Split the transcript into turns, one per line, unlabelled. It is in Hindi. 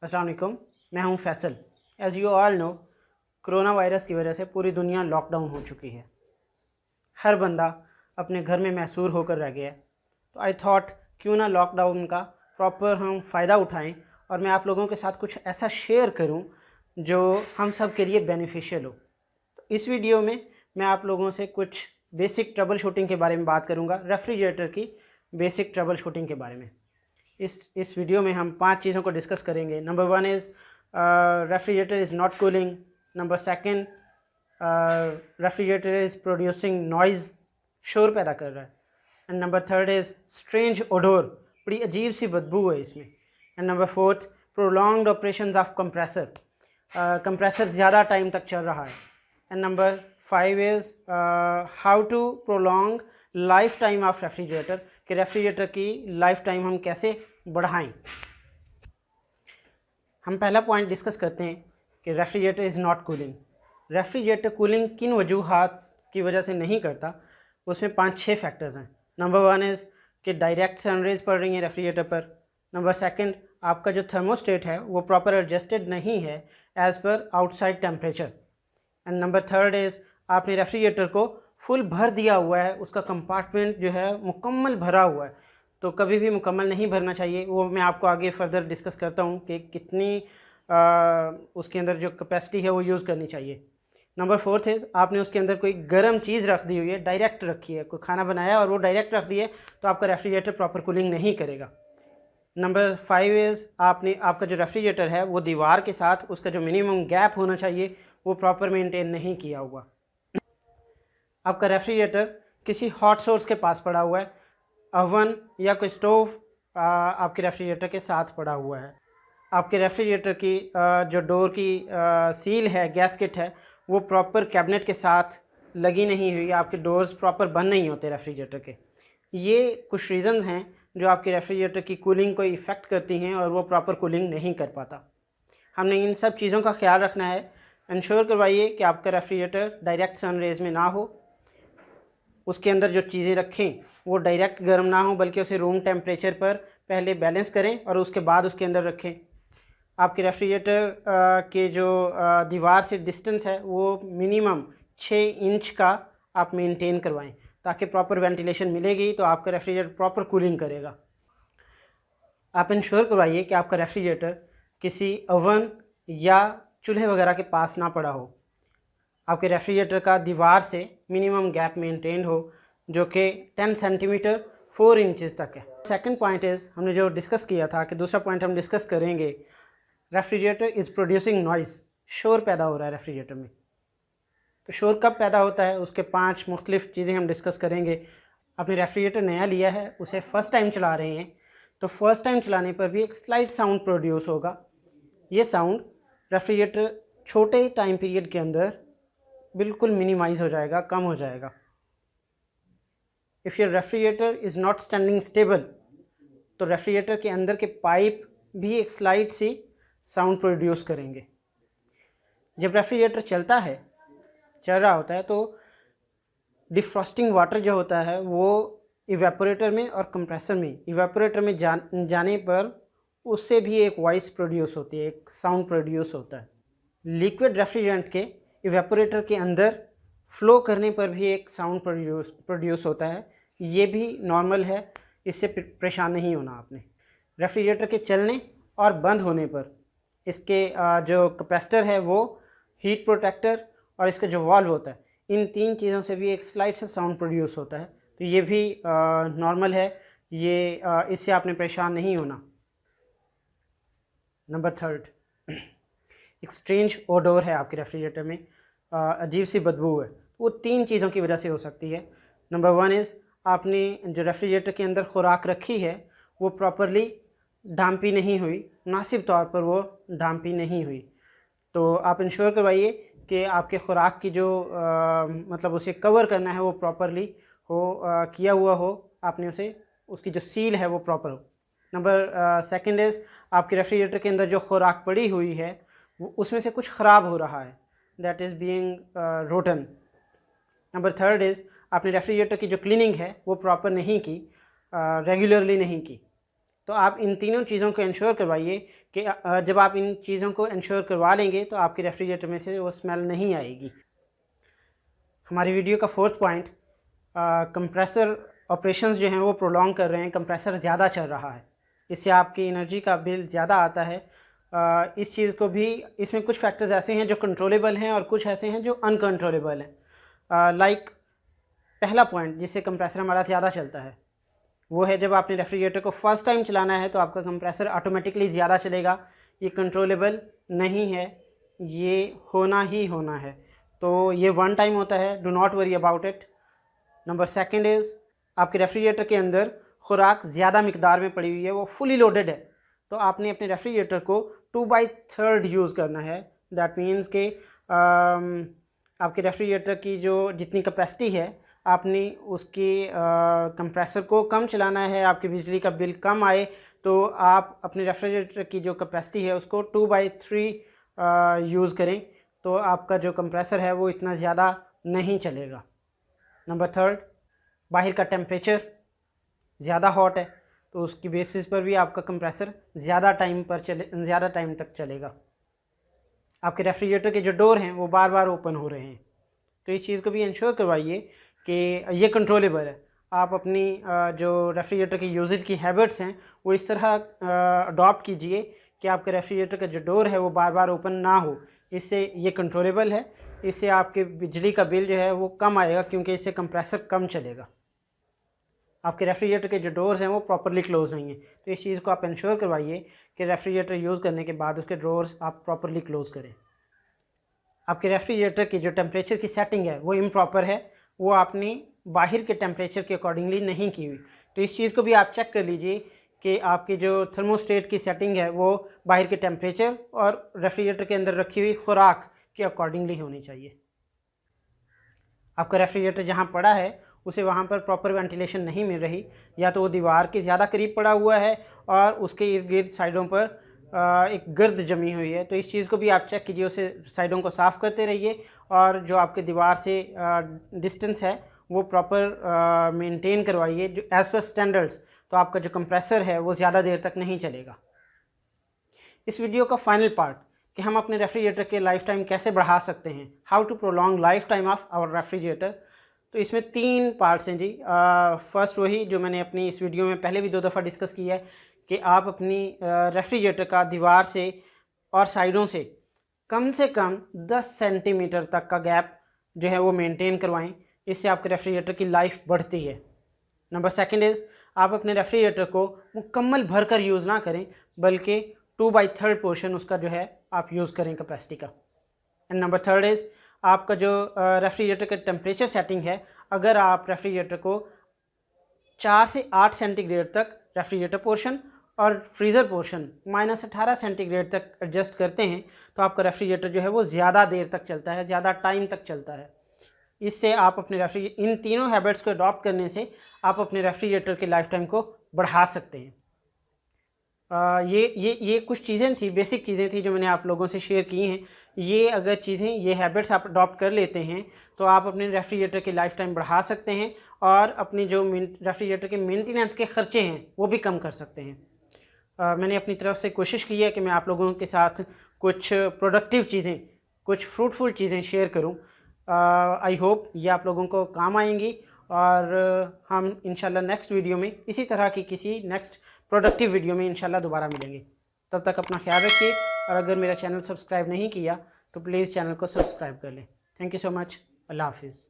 अस्सलाम वालेकुम, मैं हूं Faisal. As you all know, corona virus की वजह से पूरी दुनिया लॉकडाउन हो चुकी है। हर बंदा अपने घर में महसूर होकर रह गया है। तो आई थॉट क्यों ना लॉकडाउन का प्रॉपर हम फ़ायदा उठाएं और मैं आप लोगों के साथ कुछ ऐसा शेयर करूं जो हम सब के लिए बेनिफिशियल हो। तो इस वीडियो में मैं आप लोगों से कुछ बेसिक ट्रबल शूटिंग के बारे में बात करूंगा, रेफ्रिजरेटर की बेसिक ट्रबल शूटिंग के बारे में। इस वीडियो में हम 5 चीज़ों को डिस्कस करेंगे। Number 1 is refrigerator is not cooling. Number 2, refrigerator is producing noise, शोर पैदा कर रहा है। And number 3 is strange odour, बड़ी अजीब सी बदबू है इसमें। And number 4, prolonged operations of compressor, compressor ज़्यादा टाइम तक चल रहा है। And number 5 is how to prolong life time of refrigerator, कि रेफ्रिजरेटर की लाइफ टाइम हम कैसे बढ़ाएं। हम पहला पॉइंट डिस्कस करते हैं कि refrigerator is not cooling. Refrigerator cooling किन वजूहात की वजह से नहीं करता, उसमें 5-6 फैक्टर्स हैं। नंबर 1 इज़ कि डायरेक्ट सनरेज पड़ रही हैं रेफ्रिजरेटर पर। नंबर 2, आपका जो थर्मोस्टेट है वो प्रॉपर एडजस्टेड नहीं है as per outside temperature. And number 3 is आपने रेफ्रिजरेटर को फुल भर दिया हुआ है, उसका कंपार्टमेंट जो है मुकम्मल भरा हुआ है। तो कभी भी मुकम्मल नहीं भरना चाहिए, वो मैं आपको आगे फर्दर डिस्कस करता हूँ कि कितनी उसके अंदर जो कैपेसिटी है वो यूज़ करनी चाहिए। नंबर 4 इज़ आपने उसके अंदर कोई गर्म चीज़ रख दी हुई है, डायरेक्ट रखी है, कोई खाना बनाया और वो डायरेक्ट रख दी है, तो आपका रेफ्रिजरेटर प्रॉपर कूलिंग नहीं करेगा। नंबर 5 इज़ आपका जो रेफ्रिजरेटर है वो दीवार के साथ उसका जो मिनिमम गैप होना चाहिए वो प्रॉपर मेंटेन नहीं किया हुआ। आपका रेफ्रिजरेटर किसी हॉट सोर्स के पास पड़ा हुआ है, ओवन या कोई स्टोव आपके रेफ्रिजरेटर के साथ पड़ा हुआ है। आपके रेफ्रिजरेटर की जो डोर की सील है, गैस्केट है, वो प्रॉपर कैबिनेट के साथ लगी नहीं हुई, आपके डोर्स प्रॉपर बंद नहीं होते रेफ्रिजरेटर के। ये कुछ रीज़न्स हैं जो आपके रेफ्रिजरेटर की कूलिंग को इफ़ेक्ट करती हैं और वो प्रॉपर कूलिंग नहीं कर पाता। हमने इन सब चीज़ों का ख्याल रखना है। इंश्योर करवाइए कि आपका रेफ्रिजरेटर डायरेक्ट सन रेज़ में ना हो, उसके अंदर जो चीज़ें रखें वो डायरेक्ट गर्म ना हो, बल्कि उसे रूम टेम्परेचर पर पहले बैलेंस करें और उसके बाद उसके अंदर रखें। आपके रेफ्रिजरेटर के जो दीवार से डिस्टेंस है वो मिनिमम 6 इंच का आप मेंटेन करवाएं, ताकि प्रॉपर वेंटिलेशन मिलेगी तो आपका रेफ्रिजरेटर प्रॉपर कूलिंग करेगा। आप इंश्योर करवाइए कि आपका रेफ्रिजरेटर किसी ओवन या चूल्हे वगैरह के पास ना पड़ा हो। आपके रेफ्रिजरेटर का दीवार से मिनिमम गैप मेंटेन हो, जो कि 10 सेंटीमीटर 4 इंचज़ तक है। सेकंड पॉइंट इज़, हमने जो डिस्कस किया था कि दूसरा पॉइंट हम डिस्कस करेंगे, रेफ्रिजरेटर इज़ प्रोड्यूसिंग नॉइज़, शोर पैदा हो रहा है रेफ्रिजरेटर में। तो शोर कब पैदा होता है, उसके 5 मुख्तलिफ चीज़ें हम डिस्कस करेंगे। आपने रेफ्रिजरेटर नया लिया है, उसे फ़र्स्ट टाइम चला रहे हैं, तो फर्स्ट टाइम चलाने पर भी एक स्लाइट साउंड प्रोड्यूस होगा। ये साउंड रेफ्रिजरेटर छोटे टाइम पीरियड के अंदर बिल्कुल मिनिमाइज़ हो जाएगा, कम हो जाएगा। If your refrigerator is not standing stable, तो रेफ्रिजरेटर के अंदर के पाइप भी एक स्लाइट सी साउंड प्रोड्यूस करेंगे। जब रेफ्रिजरेटर चल रहा होता है, तो डिफ्रॉस्टिंग वाटर जो होता है वो इवेपोरेटर में और कंप्रेसर में, इवेपोरेटर में जाने पर उससे भी एक वॉइस प्रोड्यूस होती है, एक साउंड प्रोड्यूस होता है। लिक्विड रेफ्रिजरेंट के इवेपोरेटर के अंदर फ्लो करने पर भी एक साउंड प्रोड्यूस होता है। ये भी नॉर्मल है, इससे परेशान नहीं होना आपने। रेफ्रिजरेटर के चलने और बंद होने पर इसके जो कैपेसिटर है वो, हीट प्रोटेक्टर और इसका जो वाल्व होता है, इन 3 चीज़ों से भी एक स्लाइट सा साउंड प्रोड्यूस होता है। तो ये भी नॉर्मल है, ये इससे आपने परेशान नहीं होना। नंबर 3, एक स्ट्रेंज ओडोर है आपके रेफ्रिजरेटर में, अजीब सी बदबू है। वो 3 चीज़ों की वजह से हो सकती है। नंबर 1 इज़ आपने जो रेफ्रिजरेटर के अंदर खुराक रखी है वो प्रॉपरली ढांपी नहीं हुई, मुनासिब तौर पर वो ढांपी नहीं हुई। तो आप इंश्योर करवाइए कि आपके खुराक की जो मतलब उसे कवर करना है वो प्रॉपरली हो, किया हुआ हो, आपने उसे, उसकी जो सील है वो प्रॉपर हो। नंबर 2 इज़ आपके रेफ्रिजरेटर के अंदर जो खुराक पड़ी हुई है वो उसमें से कुछ ख़राब हो रहा है, that is being rotten. Number 3 is आपने रेफ्रिजरेटर की जो क्लीनिंग है वो प्रॉपर नहीं की, रेगुलरली नहीं की। तो आप इन तीनों चीज़ों को इंश्योर करवाइए कि जब आप इन चीज़ों को इंश्योर करवा लेंगे तो आपके रेफ्रिजरेटर में से वो स्मेल नहीं आएगी। हमारी वीडियो का 4th पॉइंट, कंप्रेसर ऑपरेशंस जो हैं वो प्रोलॉन्ग कर रहे हैं, कंप्रेसर ज़्यादा चल रहा है, इससे आपकी एनर्जी का बिल ज़्यादा आता है। इस चीज़ को भी, इसमें कुछ फैक्टर्स ऐसे हैं जो कंट्रोलेबल हैं और कुछ ऐसे हैं जो अनकंट्रोलेबल हैं। लाइक पहला पॉइंट जिससे कंप्रेसर हमारा ज़्यादा चलता है वो है जब आपने रेफ्रिजरेटर को फर्स्ट टाइम चलाना है तो आपका कंप्रेसर ऑटोमेटिकली ज़्यादा चलेगा। ये कंट्रोलेबल नहीं है, ये होना ही होना है, तो ये वन टाइम होता है, do not worry about it. Number second is आपके रेफ्रिजरेटर के अंदर खुराक ज़्यादा मिकदार में पड़ी हुई है, वो फुली लोडेड है, तो आपने अपने रेफ्रिजरेटर को 2/3 यूज़ करना है। दैट मीन्स कि आपके रेफ्रिजरेटर की जो जितनी कैपेसिटी है आपने उसकी कंप्रेसर को कम चलाना है, आपकी बिजली का बिल कम आए, तो आप अपने रेफ्रिजरेटर की जो कैपेसिटी है उसको 2/3 यूज़ करें, तो आपका जो कंप्रेसर है वो इतना ज़्यादा नहीं चलेगा। नंबर थर्ड, बाहर का टेम्परेचर ज़्यादा हॉट है तो उसकी बेसिस पर भी आपका कंप्रेसर ज़्यादा टाइम तक चलेगा। आपके रेफ्रिजरेटर के जो डोर हैं वो बार बार ओपन हो रहे हैं, तो इस चीज़ को भी इंश्योर करवाइए कि ये कंट्रोलेबल है। आप अपनी जो रेफ्रिजरेटर की यूजेज की हैबिट्स हैं वो इस तरह अडॉप्ट कीजिए कि आपके रेफ्रिजरेटर का जो डोर है वो बार बार ओपन ना हो, इससे ये कंट्रोलेबल है, इससे आपके बिजली का बिल जो है वो कम आएगा क्योंकि इससे कंप्रेसर कम चलेगा। आपके रेफ्रिजरेटर के जो डोर्स हैं वो प्रॉपरली क्लोज नहीं है, तो इस चीज़ को आप इंश्योर करवाइए कि रेफ्रिजरेटर यूज़ करने के बाद उसके ड्रोर्स आप प्रॉपरली क्लोज़ करें। आपके रेफ्रिजरेटर की जो टेम्परेचर की सेटिंग है वो इम्प्रॉपर है, वो आपने बाहर के टेम्परेचर के अकॉर्डिंगली नहीं की हुई, तो इस चीज़ को भी आप चेक कर लीजिए कि आपकी जो थर्मोस्टेट की सेटिंग है वो बाहर के टेम्परेचर और रेफ्रिजरेटर के अंदर रखी हुई खुराक के अकॉर्डिंगली होनी चाहिए। आपका रेफ्रिजरेटर जहाँ पड़ा है उसे वहाँ पर प्रॉपर वेंटिलेशन नहीं मिल रही, या तो वो दीवार के ज़्यादा करीब पड़ा हुआ है और उसके इर्द गिर्द साइडों पर एक गर्द जमी हुई है, तो इस चीज़ को भी आप चेक कीजिए, उसे साइडों को साफ़ करते रहिए और जो आपके दीवार से डिस्टेंस है वो प्रॉपर मेंटेन करवाइए जो एज़ पर स्टैंडर्ड्स, तो आपका जो कंप्रेसर है वो ज़्यादा देर तक नहीं चलेगा। इस वीडियो का फाइनल पार्ट कि हम अपने रेफ्रिजरेटर के लाइफ टाइम कैसे बढ़ा सकते हैं, how to prolong life time of our refrigerator, तो इसमें 3 पार्ट्स हैं जी। फर्स्ट वही जो मैंने अपनी इस वीडियो में पहले भी 2 दफ़ा डिस्कस किया है कि आप अपनी रेफ्रिजरेटर का दीवार से और साइडों से कम 10 सेंटीमीटर तक का गैप जो है वो मेंटेन करवाएं, इससे आपके रेफ्रिजरेटर की लाइफ बढ़ती है। नंबर सेकंड इज़ आप अपने रेफ्रिजरेटर को मुकम्मल भर कर यूज़ ना करें, बल्कि 2/3 पोर्शन उसका जो है आप यूज़ करें कैपेसिटी का। एंड नंबर थर्ड इज़ आपका जो रेफ्रिजरेटर का टेम्परेचर सेटिंग है, अगर आप रेफ्रिजरेटर को 4 से 8 सेंटीग्रेड तक रेफ्रिजरेटर पोर्शन और फ्रीज़र पोर्शन -18 सेंटीग्रेड तक एडजस्ट करते हैं तो आपका रेफ्रिजरेटर जो है वो ज़्यादा देर तक चलता है, ज़्यादा टाइम तक चलता है। इससे आप अपने इन तीनों हैबिट्स को अडॉप्ट करने से आप अपने रेफ्रिजरेटर के लाइफ टाइम को बढ़ा सकते हैं। ये कुछ चीज़ें थी, बेसिक चीज़ें थी जो मैंने आप लोगों से शेयर की हैं। ये अगर चीज़ें, ये हैबिट्स आप अडॉप्ट कर लेते हैं तो आप अपने रेफ्रिजरेटर की लाइफ टाइम बढ़ा सकते हैं और अपने जो रेफ्रिजरेटर के मेंटेनेंस के ख़र्चे हैं वो भी कम कर सकते हैं। मैंने अपनी तरफ से कोशिश की है कि मैं आप लोगों के साथ कुछ प्रोडक्टिव चीज़ें, कुछ फ्रूटफुल चीज़ें शेयर करूं। आई होप ये आप लोगों को काम आएंगी और हम इंशाल्लाह नेक्स्ट वीडियो में इसी तरह की किसी नेक्स्ट प्रोडक्टिव वीडियो में इंशाल्लाह दोबारा मिलेंगे। तब तक अपना ख्याल रखिए और अगर मेरा चैनल सब्सक्राइब नहीं किया तो प्लीज़ चैनल को सब्सक्राइब कर लें। Thank you so much. अल्लाह हाफिज़।